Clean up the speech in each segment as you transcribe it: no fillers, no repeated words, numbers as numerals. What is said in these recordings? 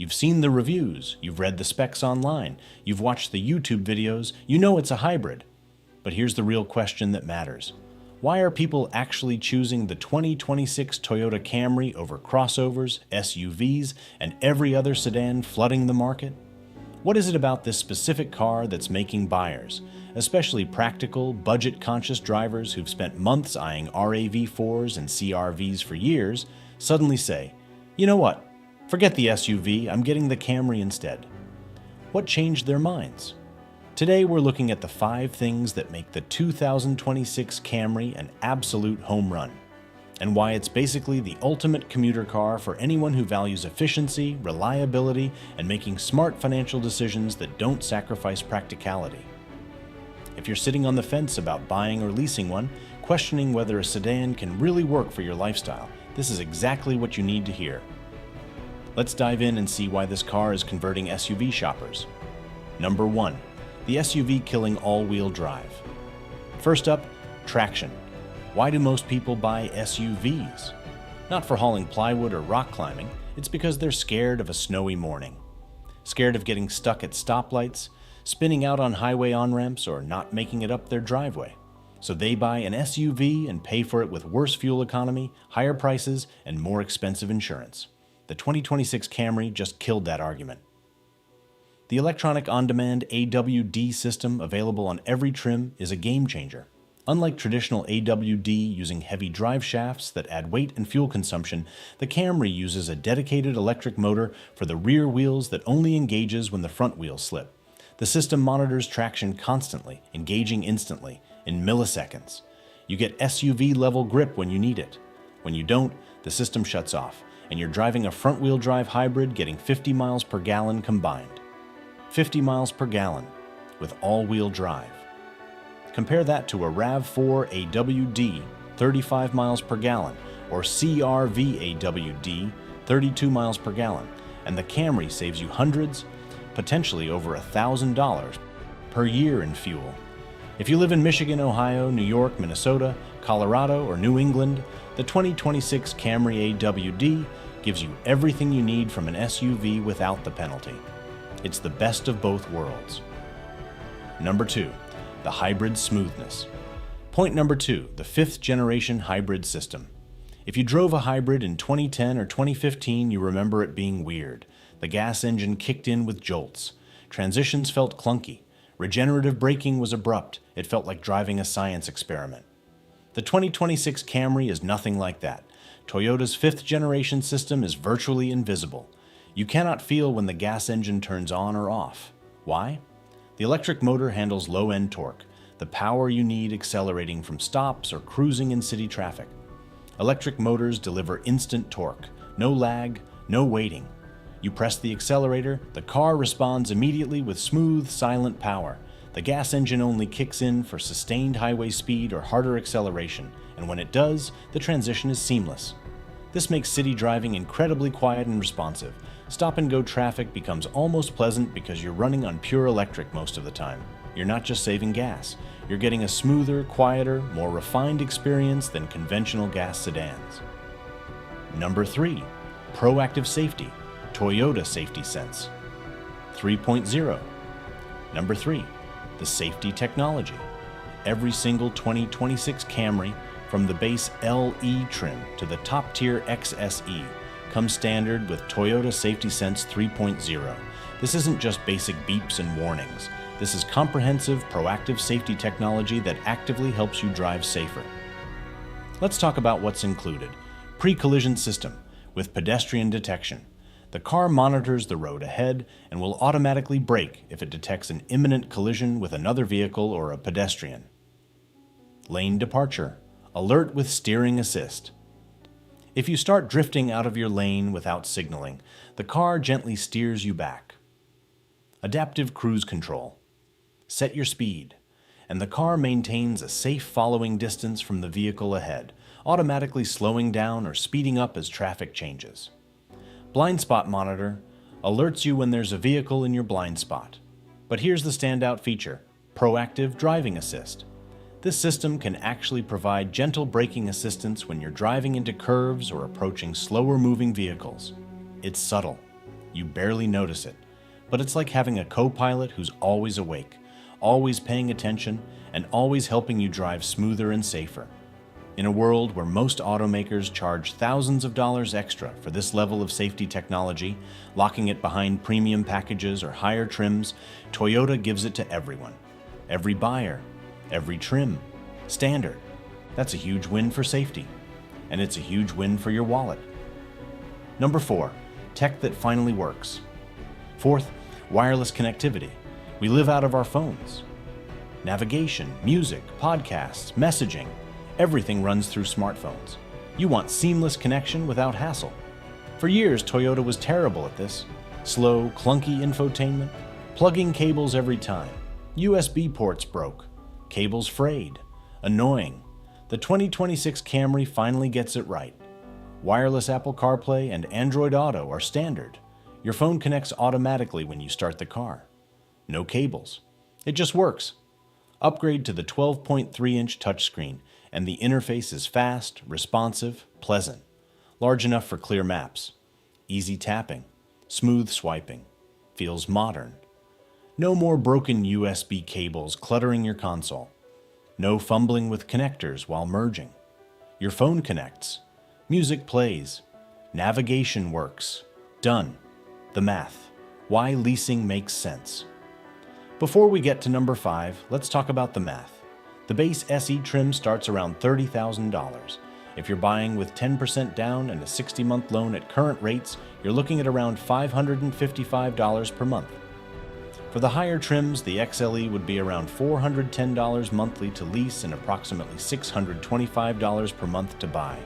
You've seen the reviews, you've read the specs online, you've watched the YouTube videos, you know it's a hybrid. But here's the real question that matters. Why are people actually choosing the 2026 Toyota Camry over crossovers, SUVs, and every other sedan flooding the market? What is it about this specific car that's making buyers, especially practical, budget-conscious drivers who've spent months eyeing RAV4s and CRVs for years, suddenly say, you know what? Forget the SUV, I'm getting the Camry instead. What changed their minds? Today we're looking at the 5 things that make the 2026 Camry an absolute home run, and why it's basically the ultimate commuter car for anyone who values efficiency, reliability, and making smart financial decisions that don't sacrifice practicality. If you're sitting on the fence about buying or leasing one, questioning whether a sedan can really work for your lifestyle, this is exactly what you need to hear. Let's dive in and see why this car is converting SUV shoppers. Number 1. The SUV killing all-wheel drive. First up, traction. Why do most people buy SUVs? Not for hauling plywood or rock climbing, it's because they're scared of a snowy morning. Scared of getting stuck at stoplights, spinning out on highway on-ramps, or not making it up their driveway. So they buy an SUV and pay for it with worse fuel economy, higher prices, and more expensive insurance. The 2026 Camry just killed that argument. The electronic on-demand AWD system available on every trim is a game changer. Unlike traditional AWD using heavy drive shafts that add weight and fuel consumption, the Camry uses a dedicated electric motor for the rear wheels that only engages when the front wheels slip. The system monitors traction constantly, engaging instantly, in milliseconds. You get SUV-level grip when you need it. When you don't, the system shuts off, and you're driving a front-wheel drive hybrid getting 50 miles per gallon combined. 50 miles per gallon with all-wheel drive. Compare that to a RAV4 AWD 35 miles per gallon or CRV AWD 32 miles per gallon, and the Camry saves you hundreds, potentially over $1,000 per year in fuel. If you live in Michigan, Ohio, New York, Minnesota, Colorado, or New England, the 2026 Camry AWD gives you everything you need from an SUV without the penalty. It's the best of both worlds. Number 2, the hybrid smoothness. Point number 2, the 5th generation hybrid system. If you drove a hybrid in 2010 or 2015, you remember it being weird. The gas engine kicked in with jolts. Transitions felt clunky. Regenerative braking was abrupt. It felt like driving a science experiment. The 2026 Camry is nothing like that. Toyota's 5th generation system is virtually invisible. You cannot feel when the gas engine turns on or off. Why? The electric motor handles low-end torque, the power you need accelerating from stops or cruising in city traffic. Electric motors deliver instant torque, no lag, no waiting. You press the accelerator, the car responds immediately with smooth, silent power. The gas engine only kicks in for sustained highway speed or harder acceleration, and when it does, the transition is seamless. This makes city driving incredibly quiet and responsive. Stop-and-go traffic becomes almost pleasant because you're running on pure electric most of the time. You're not just saving gas, you're getting a smoother, quieter, more refined experience than conventional gas sedans. Number 3, proactive safety, Toyota Safety Sense 3.0. Number 3, the safety technology. Every single 2026 Camry, from the base LE trim to the top-tier XSE, comes standard with Toyota Safety Sense 3.0. This isn't just basic beeps and warnings. This is comprehensive, proactive safety technology that actively helps you drive safer. Let's talk about what's included. Pre-collision system with pedestrian detection. The car monitors the road ahead and will automatically brake if it detects an imminent collision with another vehicle or a pedestrian. Lane departure. Alert with steering assist. If you start drifting out of your lane without signaling, the car gently steers you back. Adaptive cruise control. Set your speed, and the car maintains a safe following distance from the vehicle ahead, automatically slowing down or speeding up as traffic changes. Blind spot monitor alerts you when there's a vehicle in your blind spot. But here's the standout feature: proactive driving assist. This system can actually provide gentle braking assistance when you're driving into curves or approaching slower moving vehicles. It's subtle, You barely notice it. But it's like having a co-pilot who's always awake, always paying attention, and always helping you drive smoother and safer. In a world where most automakers charge thousands of dollars extra for this level of safety technology, locking it behind premium packages or higher trims, Toyota gives it to everyone. Every buyer, every trim, standard. That's a huge win for safety. And it's a huge win for your wallet. Number 4, tech that finally works. Fourth, wireless connectivity. We live out of our phones. Navigation, music, podcasts, messaging, everything runs through smartphones. You want seamless connection without hassle. For years, Toyota was terrible at this. Slow, clunky infotainment, plugging cables every time. USB ports broke, cables frayed, annoying. The 2026 Camry finally gets it right. Wireless Apple CarPlay and Android Auto are standard. Your phone connects automatically when you start the car. No cables. It just works. Upgrade to the 12.3-inch touchscreen, and the interface is fast, responsive, pleasant. Large enough for clear maps. Easy tapping. Smooth swiping. Feels modern. No more broken USB cables cluttering your console. No fumbling with connectors while merging. Your phone connects. Music plays. Navigation works. Done. The math. Why leasing makes sense. Before we get to number 5, let's talk about the math. The base SE trim starts around $30,000. If you're buying with 10% down and a 60-month loan at current rates, you're looking at around $555 per month. For the higher trims, the XLE would be around $410 monthly to lease and approximately $625 per month to buy.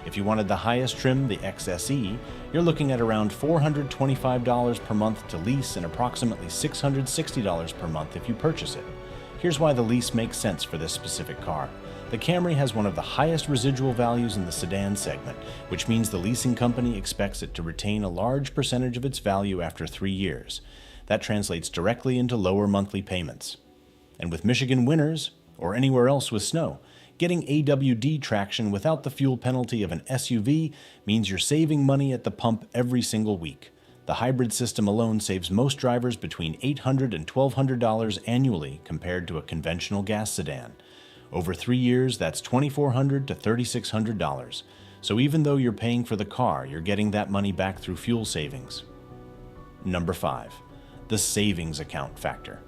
If you wanted the highest trim, the XSE, you're looking at around $425 per month to lease and approximately $660 per month if you purchase it. Here's why the lease makes sense for this specific car. The Camry has one of the highest residual values in the sedan segment, which means the leasing company expects it to retain a large percentage of its value after 3 years. That translates directly into lower monthly payments. And with Michigan winters, or anywhere else with snow, getting AWD traction without the fuel penalty of an SUV means you're saving money at the pump every single week. The hybrid system alone saves most drivers between $800 and $1,200 annually compared to a conventional gas sedan. Over 3 years, that's $2,400 to $3,600. So even though you're paying for the car, you're getting that money back through fuel savings. Number 5, the savings account factor.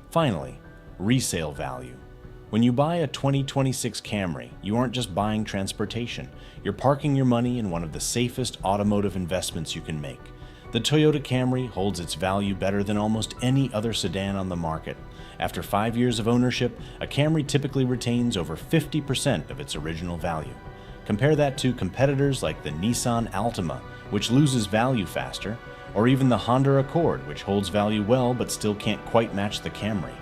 Finally, resale value. When you buy a 2026 Camry, you aren't just buying transportation. You're parking your money in one of the safest automotive investments you can make. The Toyota Camry holds its value better than almost any other sedan on the market. After 5 years of ownership, a Camry typically retains over 50% of its original value. Compare that to competitors like the Nissan Altima, which loses value faster, or even the Honda Accord, which holds value well but still can't quite match the Camry.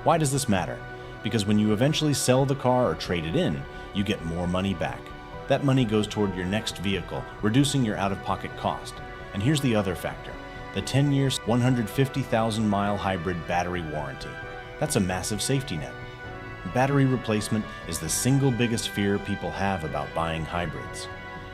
Why does this matter? Because when you eventually sell the car or trade it in, you get more money back. That money goes toward your next vehicle, reducing your out-of-pocket cost. And here's the other factor, the 10-year, 150,000-mile hybrid battery warranty. That's a massive safety net. Battery replacement is the single biggest fear people have about buying hybrids.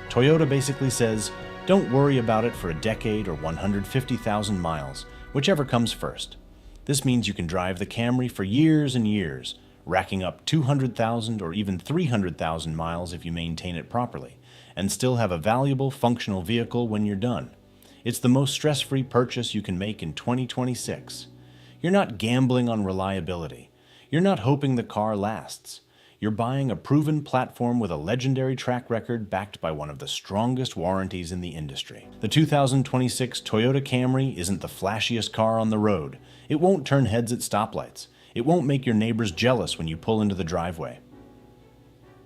Toyota basically says, don't worry about it for a decade or 150,000 miles, whichever comes first. This means you can drive the Camry for years and years, racking up 200,000 or even 300,000 miles if you maintain it properly, and still have a valuable, functional vehicle when you're done. It's the most stress-free purchase you can make in 2026. You're not gambling on reliability. You're not hoping the car lasts. You're buying a proven platform with a legendary track record backed by one of the strongest warranties in the industry. The 2026 Toyota Camry isn't the flashiest car on the road. It won't turn heads at stoplights. It won't make your neighbors jealous when you pull into the driveway.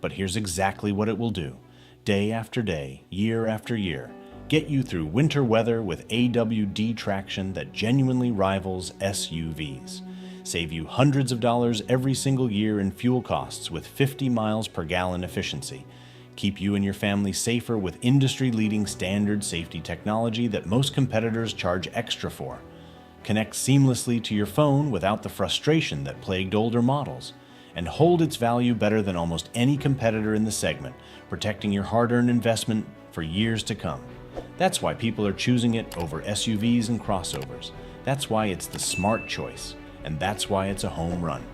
But here's exactly what it will do. Day after day, year after year, get you through winter weather with AWD traction that genuinely rivals SUVs. Save you hundreds of dollars every single year in fuel costs with 50 miles per gallon efficiency. Keep you and your family safer with industry-leading standard safety technology that most competitors charge extra for. Connect seamlessly to your phone without the frustration that plagued older models, and hold its value better than almost any competitor in the segment, protecting your hard-earned investment for years to come. That's why people are choosing it over SUVs and crossovers. That's why it's the smart choice, and that's why it's a home run.